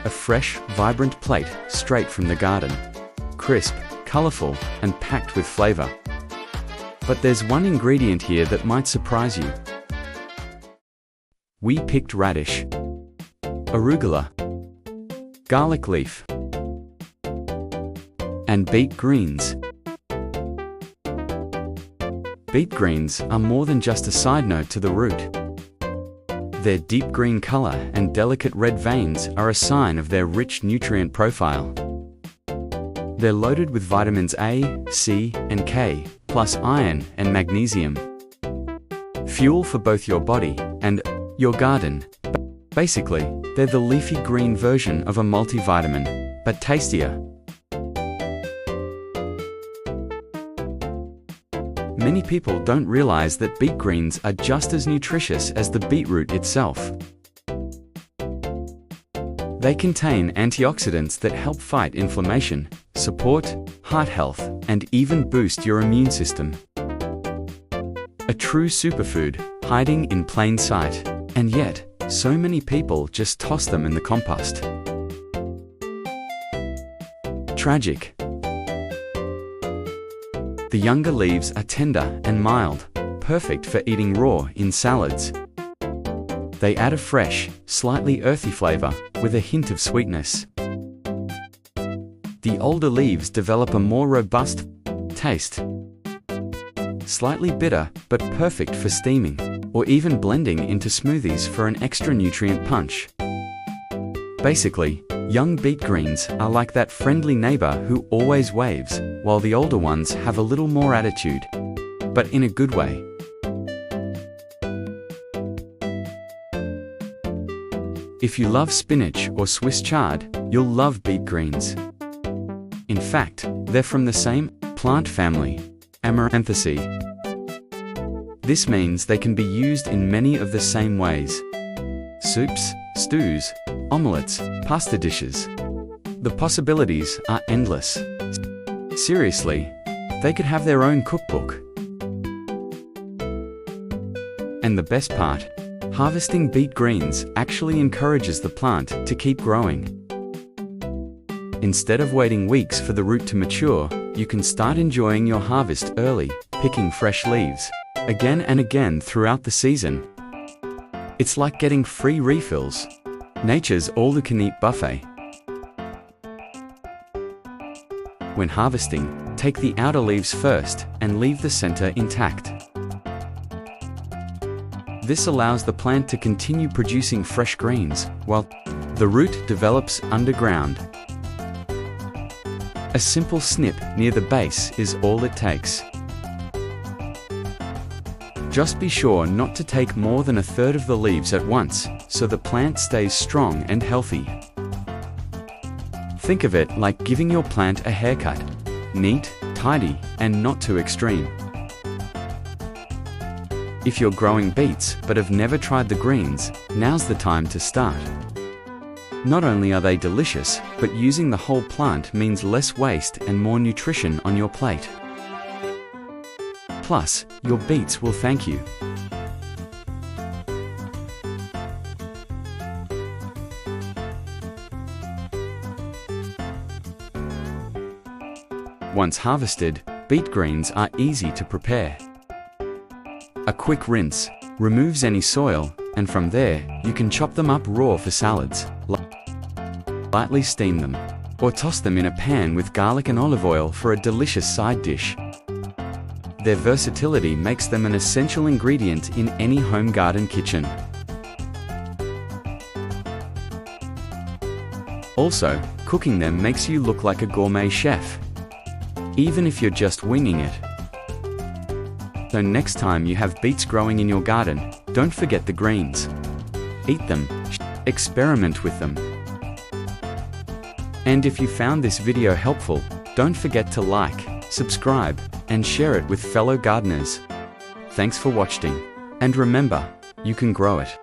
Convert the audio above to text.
A fresh, vibrant plate straight from the garden. Crisp, colourful, and packed with flavour. But there's one ingredient here that might surprise you. We picked radish, arugula, garlic leaf, and beet greens. Beet greens are more than just a side note to the root. Their deep green color and delicate red veins are a sign of their rich nutrient profile. They're loaded with vitamins A, C, and K, plus iron and magnesium. Fuel for both your body and your garden. Basically, they're the leafy green version of a multivitamin, but tastier. Many people don't realize that beet greens are just as nutritious as the beetroot itself. They contain antioxidants that help fight inflammation, support heart health, and even boost your immune system. A true superfood, hiding in plain sight. And yet, so many people just toss them in the compost. Tragic. The younger leaves are tender and mild, perfect for eating raw in salads. They add a fresh, slightly earthy flavor with a hint of sweetness. The older leaves develop a more robust taste. Slightly bitter, but perfect for steaming, or even blending into smoothies for an extra nutrient punch. Basically, young beet greens are like that friendly neighbor who always waves, while the older ones have a little more attitude, but in a good way. If you love spinach or Swiss chard, you'll love beet greens. In fact, they're from the same plant family, Amaranthaceae. This means they can be used in many of the same ways. Soups, stews, omelettes, pasta dishes. The possibilities are endless. Seriously, they could have their own cookbook. And the best part, harvesting beet greens actually encourages the plant to keep growing. Instead of waiting weeks for the root to mature, you can start enjoying your harvest early, picking fresh leaves, again and again throughout the season. It's like getting free refills. Nature's all-you-can-eat buffet. When harvesting, take the outer leaves first and leave the center intact. This allows the plant to continue producing fresh greens, while the root develops underground. A simple snip near the base is all it takes. Just be sure not to take more than a third of the leaves at once, so the plant stays strong and healthy. Think of it like giving your plant a haircut. Neat, tidy, and not too extreme. If you're growing beets but have never tried the greens, now's the time to start. Not only are they delicious, but using the whole plant means less waste and more nutrition on your plate. Plus, your beets will thank you. Once harvested, beet greens are easy to prepare. A quick rinse removes any soil, and from there, you can chop them up raw for salads, lightly steam them, or toss them in a pan with garlic and olive oil for a delicious side dish. Their versatility makes them an essential ingredient in any home garden kitchen. Also, cooking them makes you look like a gourmet chef, even if you're just winging it. So next time you have beets growing in your garden, don't forget the greens. Eat them, experiment with them. And if you found this video helpful, don't forget to like, subscribe, and share it with fellow gardeners. Thanks for watching. And remember, you can grow it.